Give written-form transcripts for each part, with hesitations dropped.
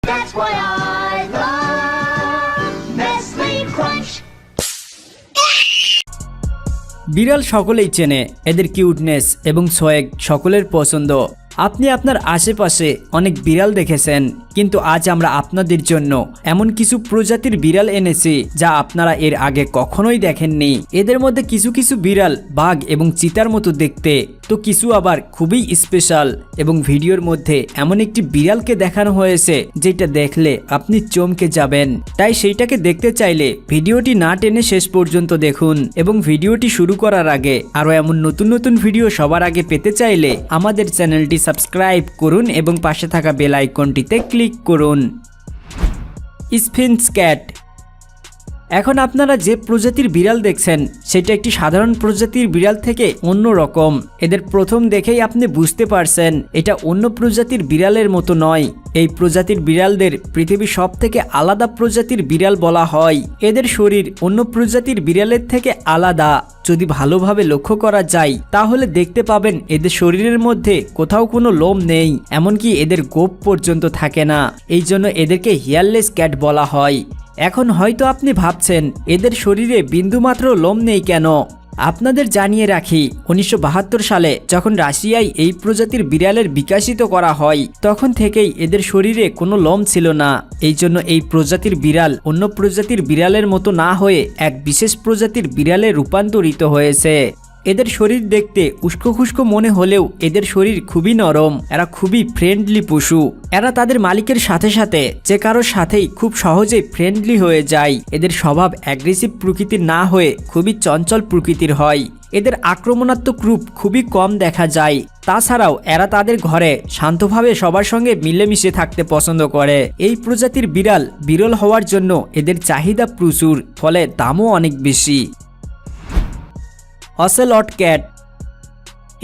That's why I love Nestle Crunch. বিড়াল সকলেই চেনে, এদের কিউটনেস এবং সোয়াগ সকলের পছন্দ। আপনি আপনার আশেপাশে অনেক বিড়াল দেখেছেন, কিন্তু আজ আমরা আপনাদের জন্য এমন কিছু প্রজাতির বিড়াল এনেছি যা আপনারা এর আগে কখনোই দেখেননি। এদের মধ্যে কিছু কিছু বিড়াল বাঘ এবং চিতার মতো দেখতে, তো কিছু আবার খুবই স্পেশাল। এবং ভিডিওর মধ্যে এমন একটি বিড়ালকে দেখানো হয়েছে যেটা দেখলে আপনি চমকে যাবেন। তাই সেইটাকে দেখতে চাইলে ভিডিওটি না টেনে শেষ পর্যন্ত দেখুন। এবং ভিডিওটি শুরু করার আগে আরও এমন নতুন নতুন ভিডিও সবার আগে পেতে চাইলে আমাদের চ্যানেলটি সাবস্ক্রাইব করুন এবং পাশে থাকা বেল আইকনটিতে ক্লিক করুন। স্ফিন্ক্স ক্যাট। এখন আপনারা যে প্রজাতির বিড়াল দেখছেন সেটা একটি সাধারণ প্রজাতির বিড়াল থেকে অন্য রকম। এদের প্রথম দেখেই আপনি বুঝতে পারছেন এটা অন্য প্রজাতির বিড়ালের মতো নয়। এই প্রজাতির বিড়ালদের পৃথিবীর সব থেকে আলাদা প্রজাতির বিড়াল বলা হয়। এদের শরীর অন্য প্রজাতির বিড়ালের থেকে আলাদা। যদি ভালোভাবে লক্ষ্য করা যায় তাহলে দেখতে পাবেন এদের শরীরের মধ্যে কোথাও কোনো লোম নেই, এমনকি এদের গোঁফ পর্যন্ত থাকে না। এই জন্য এদেরকে হেয়ারলেস ক্যাট বলা হয়। এখন হয়তো আপনি ভাবছেন এদের শরীরে বিন্দুমাত্র লোম নেই কেন। আপনাদের জানিয়ে রাখি, 1972 সালে যখন রাশিয়ায় এই প্রজাতির বিড়ালের বিকশিত করা হয় তখন থেকেই এদের শরীরে কোনো লোম ছিল না। এই জন্য এই প্রজাতির বিড়াল অন্য প্রজাতির বিড়ালের মতো না হয়ে এক বিশেষ প্রজাতির বিড়ালে রূপান্তরিত হয়েছে। এদের শরীর দেখতে উস্কো খুস্কো মনে হলেও এদের শরীর খুবই নরম। এরা খুবই ফ্রেন্ডলি পশু। এরা তাদের মালিকের সাথে সাথে যে কারোর সাথেই খুব সহজেই ফ্রেন্ডলি হয়ে যায়। এদের স্বভাব অ্যাগ্রেসিভ প্রকৃতির না হয়ে খুবই চঞ্চল প্রকৃতির হয়। এদের আক্রমণাত্মক রূপ খুবই কম দেখা যায়। তাছাড়াও এরা তাদের ঘরে শান্তভাবে সবার সঙ্গে মিলেমিশে থাকতে পছন্দ করে। এই প্রজাতির বিড়াল বিরল হওয়ার জন্য এদের চাহিদা প্রচুর, ফলে দামও অনেক বেশি। অসেলট ক্যাট।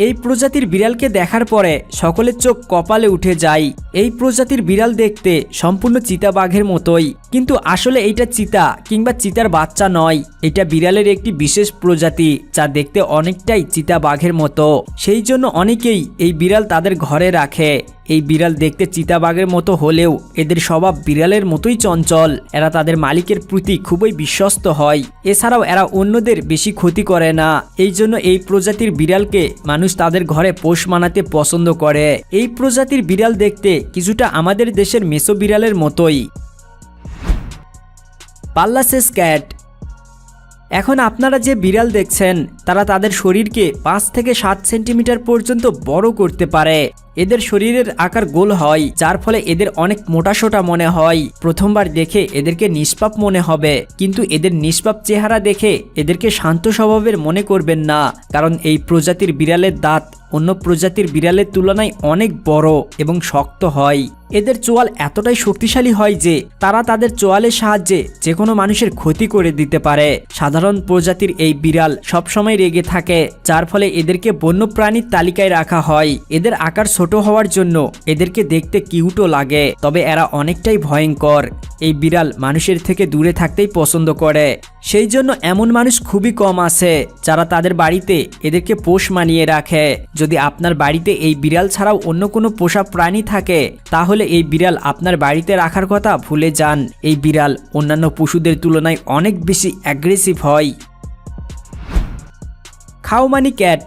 এই প্রজাতির বিড়ালকে দেখার পরে সকলের চোখ কপালে উঠে যায়। এই প্রজাতির বিড়াল দেখতে সম্পূর্ণ চিতাবাঘের মতোই, কিন্তু আসলে এইটা চিতা কিংবা চিতার বাচ্চা নয়। এটা বিড়ালের একটি বিশেষ প্রজাতি যা দেখতে অনেকটাই চিতাবাঘের মতো। সেই জন্য অনেকেই এই বিড়াল তাদের ঘরে রাখে। এই বিড়াল দেখতে চিতাবাঘের মতো হলেও এদের স্বভাব বিড়ালের মতোই চঞ্চল। এরা তাদের মালিকের প্রতি খুবই বিশ্বস্ত হয়। এছাড়াও এরা অন্যদের বেশি ক্ষতি করে না। এই জন্য এই প্রজাতির বিড়ালকে মানুষ তাদের ঘরে পোষ মানাতে পছন্দ করে। এই প্রজাতির বিড়াল দেখতে কিছুটা আমাদের দেশের মেসো বিড়ালের মতোই। পাল্লাসেস ক্যাট। এখন আপনারা যে বিড়াল দেখছেন তারা তাদের শরীরকে 5 থেকে 7 সেন্টিমিটার পর্যন্ত বড় করতে পারে। এদের শরীরের আকার গোল হয়, যার ফলে এদের অনেক মোটাসোটা মনে হয়। প্রথমবার দেখে এদেরকে নিষ্পাপ মনে হবে, কিন্তু এদের নিষ্পাপ চেহারা দেখে এদেরকে শান্ত স্বভাবের মনে করবেন না, কারণ এই প্রজাতির বিড়ালের দাঁত অন্য প্রজাতির বিড়ালের তুলনায় অনেক বড় এবং শক্ত হয়। এদের চোয়াল এতটাই শক্তিশালী হয় যে তারা তাদের চোয়ালের সাহায্যে যে কোনো মানুষের ক্ষতি করে দিতে পারে। সাধারণ প্রজাতির এই বিড়াল সবসময় রেগে থাকে, যার ফলে এদেরকে বন্যপ্রাণীর তালিকায় রাখা হয়। এদের আকার ছোট হওয়ার জন্য এদেরকে দেখতে কিউটও লাগে, তবে এরা অনেকটাই ভয়ঙ্কর। এই বিড়াল মানুষের থেকে দূরে থাকতেই পছন্দ করে। সেই জন্য এমন মানুষ খুবই কম আছে যারা তাদের বাড়িতে এদেরকে পোষ মানিয়ে রাখে। যদি আপনার বাড়িতে এই বিড়াল ছাড়াও অন্য কোনো পোষা প্রাণী থাকে তাহলে এই বিড়াল আপনার বাড়িতে রাখার কথা ভুলে যান। এই বিড়াল অন্যান্য পশুদের তুলনায় অনেক বেশি অ্যাগ্রেসিভ হয়। খাওমানি ক্যাট।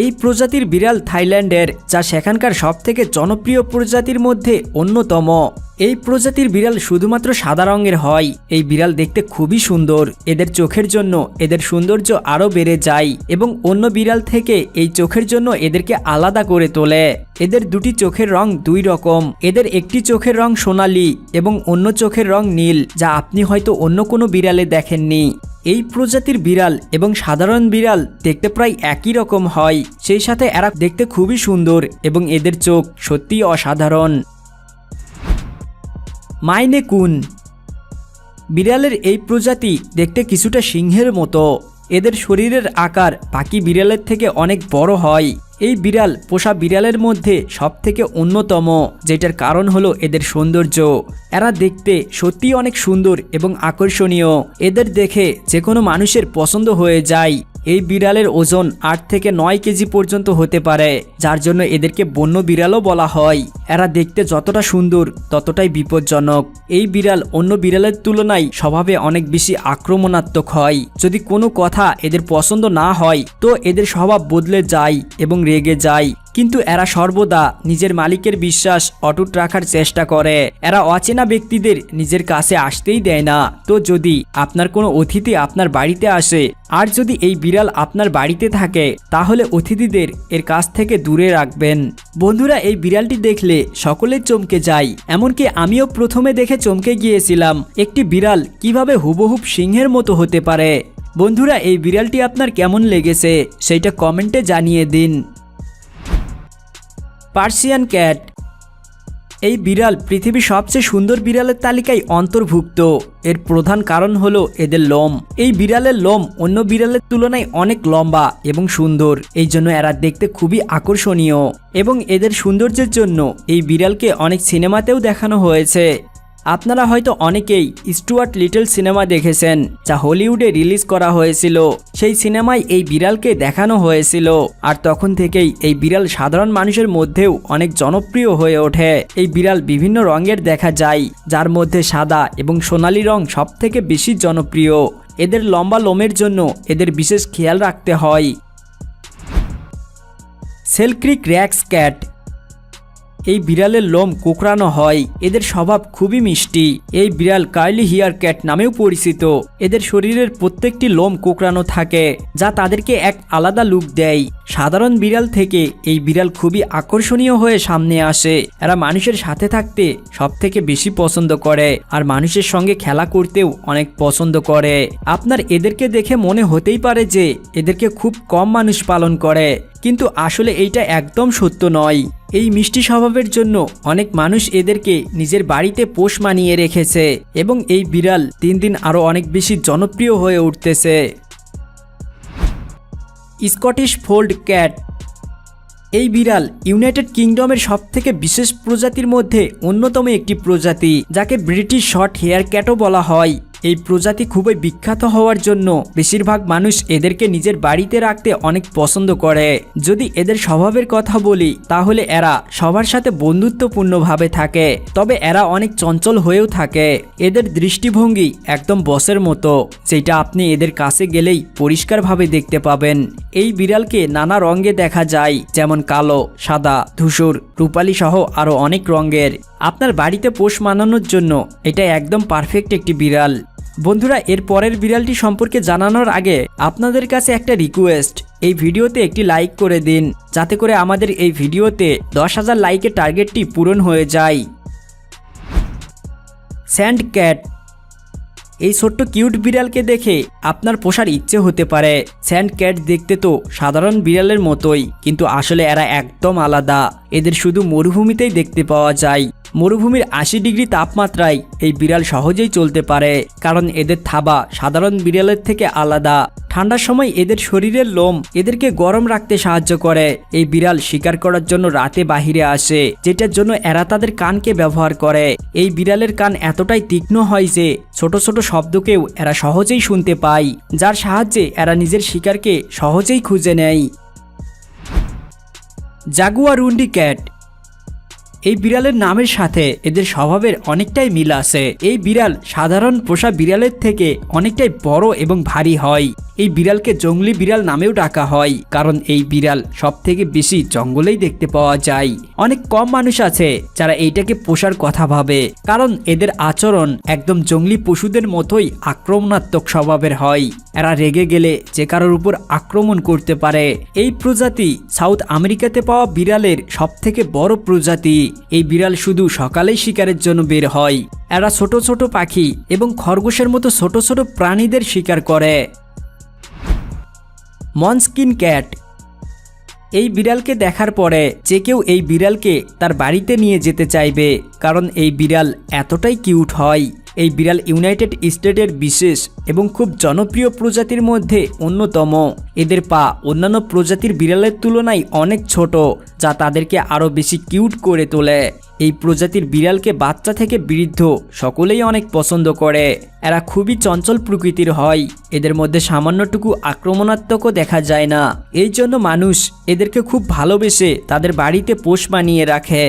এই প্রজাতির বিড়াল থাইল্যান্ডের, যা সেখানকার সবথেকে জনপ্রিয় প্রজাতির মধ্যে অন্যতম। এই প্রজাতির বিড়াল শুধুমাত্র সাদা রঙের হয়। এই বিড়াল দেখতে খুবই সুন্দর। এদের চোখের জন্য এদের সৌন্দর্য আরও বেড়ে যায় এবং অন্য বিড়াল থেকে এই চোখের জন্য এদেরকে আলাদা করে তোলে। এদের দুটি চোখের রং 2 রকম। এদের একটি চোখের রং সোনালী এবং অন্য চোখের রং নীল, যা আপনি হয়তো অন্য কোনো বিড়ালে দেখেননি। এই প্রজাতির বিড়াল এবং সাধারণ বিড়াল দেখতে প্রায় একই রকম হয়। সেই সাথে এরা দেখতে খুবই সুন্দর এবং এদের চোখ সত্যিই অসাধারণ। মাইনে কুন। বিড়ালের এই প্রজাতি দেখতে কিছুটা সিংহের মতো। এদের শরীরের আকার বাকি বিড়ালের থেকে অনেক বড় হয়। এই বিড়াল পোষা বিড়ালের মধ্যে সবথেকে অন্যতম, যেটার কারণ হলো এদের সৌন্দর্য। এরা দেখতে সত্যিই অনেক সুন্দর এবং আকর্ষণীয়। এদের দেখে যে কোনো মানুষের পছন্দ হয়ে যায়। এই বিড়ালের ওজন 8 থেকে 9 কেজি পর্যন্ত হতে পারে, যার জন্য এদেরকে বন্য বিড়ালও বলা হয়। এরা দেখতে যতটা সুন্দর ততটাই বিপজ্জনক। এই বিড়াল অন্য বিড়ালের তুলনায় স্বভাবে অনেক বেশি আক্রমণাত্মক হয়। যদি কোনো কথা এদের পছন্দ না হয় তো এদের স্বভাব বদলে যায় এবং রেগে যায়, কিন্তু এরা সর্বদা নিজের মালিকের বিশ্বাস অটুট রাখার চেষ্টা করে। এরা অচেনা ব্যক্তিদের নিজের কাছে আসতেই দেয় না। তো যদি আপনার কোনো অতিথি আপনার বাড়িতে আসে আর যদি এই বিড়াল আপনার বাড়িতে থাকে তাহলে অতিথিদের এর কাছ থেকে দূরে রাখবেন। বন্ধুরা, এই বিড়ালটি দেখলে সকলে চমকে যায়, এমনকি আমিও প্রথমে দেখে চমকে গিয়েছিলাম একটি বিড়াল কিভাবে হুবহুব সিংহের মতো হতে পারে। বন্ধুরা, এই বিড়ালটি আপনার কেমন লেগেছে সেইটা কমেন্টে জানিয়ে দিন। Persian cat. এই বিড়াল পৃথিবীর সবচেয়ে সুন্দর বিড়ালের তালিকায় অন্তর্ভুক্ত। এর প্রধান কারণ হলো এদের লোম। এই বিড়ালের লোম অন্য বিড়ালের তুলনায় অনেক লম্বা এবং সুন্দর, এই জন্য এরা দেখতে খুবই আকর্ষণীয় এবং এদের সৌন্দর্যের জন্য এই বিড়ালকে অনেক সিনেমাতেও দেখানো হয়েছে। আপনারা হয়তো অনেকেই স্টুয়ার্ট লিটল সিনেমা দেখেছেন, যা হলিউডে রিলিজ করা হয়েছিল। সেই সিনেমায় এই বিড়ালকে দেখানো হয়েছিল আর তখন থেকেই এই বিড়াল সাধারণ মানুষের মধ্যেও অনেক জনপ্রিয় হয়ে ওঠে। এই বিড়াল বিভিন্ন রঙের দেখা যায়, যার মধ্যে সাদা এবং সোনালী রং সবথেকে বেশি জনপ্রিয়। এদের লম্বা লোমের জন্য এদের বিশেষ খেয়াল রাখতে হয়। সেলক্রিক র্যাক্স ক্যাট। এই বিড়ালের লোম কোঁকড়ানো হয়। এদের স্বভাব খুবই মিষ্টি। এই বিড়াল কার্লি হেয়ার ক্যাট নামেও পরিচিত। এদের শরীরের প্রত্যেকটি লোম কোঁকড়ানো থাকে, যা তাদেরকে এক আলাদা লুক দেয়। সাধারণ বিড়াল থেকে এই বিড়াল খুবই আকর্ষণীয় হয়ে সামনে আসে। এরা মানুষের সাথে থাকতে সবথেকে বেশি পছন্দ করে আর মানুষের সঙ্গে খেলা করতেও অনেক পছন্দ করে। আপনার এদেরকে দেখে মনে হতেই পারে যে এদেরকে খুব কম মানুষ পালন করে, কিন্তু আসলে এইটা একদম সত্য নয়। এই মিষ্টি স্বভাবের জন্য অনেক মানুষ এদেরকে নিজের বাড়িতে পোষ মানিয়ে রেখেছে এবং এই বিড়াল দিন দিন আরো অনেক বেশি জনপ্রিয় হয়ে উঠতেছে। Scottish fold cat. এই বিড়াল ইউনাইটেড কিংডমের সবথেকে বিশেষ প্রজাতির মধ্যে অন্যতম একটি প্রজাতি, যাকে ব্রিটিশ শর্ট হেয়ার ক্যাটও বলা হয়। এই প্রজাতি খুবই বিখ্যাত হওয়ার জন্য বেশিরভাগ মানুষ এদেরকে নিজের বাড়িতে রাখতে অনেক পছন্দ করে। যদি এদের স্বভাবের কথা বলি তাহলে এরা সবার সাথে বন্ধুত্বপূর্ণভাবে থাকে, তবে এরা অনেক চঞ্চল হয়েও থাকে। এদের দৃষ্টিভঙ্গি একদম বসের মতো, যেটা আপনি এদের কাছে গেলেই পরিষ্কারভাবে দেখতে পাবেন। এই বিড়ালকে নানা রঙে দেখা যায়, যেমন কালো, সাদা, ধূসর, রূপালী সহ আরো অনেক রঙের। আপনার বাড়িতে পোষ মানানোর জন্য এটা একদম পারফেক্ট একটি বিড়াল। বন্ধুরা, এর পরের বিড়ালটি সম্পর্কে জানানোর আগে আপনাদের কাছে একটা রিকোয়েস্ট, এই ভিডিওতে একটি লাইক করে দিন, যাতে করে আমাদের এই ভিডিওতে 10,000 লাইকের টার্গেটটি পূরণ হয়ে যায়। Sand cat. এই ছোট্ট কিউট বিড়ালকে দেখে আপনার পোষার ইচ্ছে হতে পারে। স্যান্ড ক্যাট দেখতে তো সাধারণ বিড়ালের মতোই, কিন্তু আসলে এরা একদম আলাদা। এদের শুধু মরুভূমিতেই দেখতে পাওয়া যায়। মরুভূমির 80 ডিগ্রি তাপমাত্রায় এই বিড়াল সহজেই চলতে পারে, কারণ এদের থাবা সাধারণ বিড়ালের থেকে আলাদা। ঠান্ডার সময় এদের শরীরের লোম এদেরকে গরম রাখতে সাহায্য করে। এই বিড়াল শিকার করার জন্য রাতে বাহিরে আসে, যেটার জন্য এরা তাদের কানকে ব্যবহার করে। এই বিড়ালের কান এতটাই তীক্ষ্ণ হয় যে ছোট ছোট শব্দকেও এরা সহজেই শুনতে পায়, যার সাহায্যে এরা নিজের শিকারকে সহজেই খুঁজে নেয়। জাগুয়ারুন্ডি ক্যাট। এই বিড়ালের নামের সাথে এদের স্বভাবের অনেকটাই মিল আছে। এই বিড়াল সাধারণ পোষা বিড়ালের থেকে অনেকটাই বড় এবং ভারী হয়। এই বিড়ালকে জঙ্গলি বিড়াল নামেও ডাকা হয়, কারণ এই বিড়াল সবথেকে বেশি জঙ্গলেই দেখতে পাওয়া যায়। অনেক কম মানুষ আছে যারা এইটাকে পোষার কথা ভাবে, কারণ এদের আচরণ একদম জঙ্গলি পশুদের মতোই আক্রমণাত্মক স্বভাবের হয়। এরা রেগে গেলে যে কারোর উপর আক্রমণ করতে পারে। এই প্রজাতি সাউথ আমেরিকাতে পাওয়া বিড়ালের সবথেকে বড় প্রজাতি। এই বিড়াল শুধু সকালেই শিকারের জন্য বের হয়। এরা ছোট ছোট পাখি এবং খরগোশের মতো ছোট ছোট প্রাণীদের শিকার করে। মনস্কিন ক্যাট। এই বিড়ালকে দেখার পরে যে কেউ এই বিড়ালকে তার বাড়িতে নিয়ে যেতে চাইবে, কারণ এই বিড়াল এতটাই কিউট হয়। এই বিড়াল ইউনাইটেড স্টেটের বিশেষ এবং খুব জনপ্রিয় প্রজাতির মধ্যে অন্যতম। এদের পা অন্যান্য প্রজাতির বিড়ালের তুলনায় অনেক ছোট, যা তাদেরকে আরও বেশি কিউট করে তোলে। এই প্রজাতির বিড়ালকে বাচ্চা থেকে বৃদ্ধ সকলেই অনেক পছন্দ করে। এরা খুবই চঞ্চল প্রকৃতির হয়, এদের মধ্যে সামান্যটুকু আক্রমণাত্মকও দেখা যায় না। এই জন্য মানুষ এদেরকে খুব ভালোবেসে তাদের বাড়িতে পোষ বানিয়ে রাখে।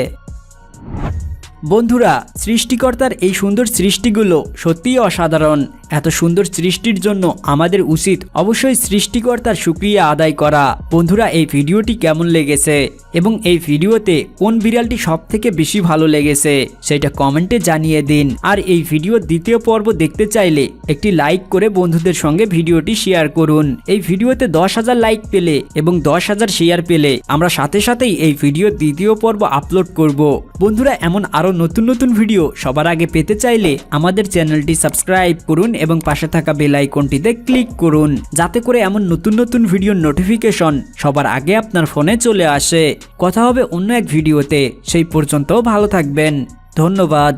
বন্ধুরা, সৃষ্টিকর্তার এই সুন্দর সৃষ্টিগুলো সত্যিই অসাধারণ। এত সুন্দর সৃষ্টির জন্য আমাদের উচিত অবশ্যই সৃষ্টিকর্তার শুকরিয়া আদায় করা। বন্ধুরা, এই ভিডিওটি কেমন লেগেছে এবং এই ভিডিওতে কোন বিড়ালটি সবথেকে বেশি ভালো লেগেছে সেটা কমেন্টে জানিয়ে দিন। আর এই ভিডিওর দ্বিতীয় পর্ব দেখতে চাইলে একটি লাইক করে বন্ধুদের সঙ্গে ভিডিওটি শেয়ার করুন। এই ভিডিওতে 10,000 লাইক পেলে এবং 10,000 শেয়ার পেলে আমরা সাথে সাথেই এই ভিডিওর দ্বিতীয় পর্ব আপলোড করব। বন্ধুরা, এমন আরও নতুন নতুন ভিডিও সবার আগে পেতে চাইলে আমাদের চ্যানেলটি সাবস্ক্রাইব করুন এবং পাশে থাকা বেল আইকনটিতে ক্লিক করুন, যাতে করে এমন নতুন নতুন ভিডিওর নোটিফিকেশন সবার আগে আপনার ফোনে চলে আসে। কথা হবে অন্য এক ভিডিওতে, সেই পর্যন্ত ভালো থাকবেন। ধন্যবাদ।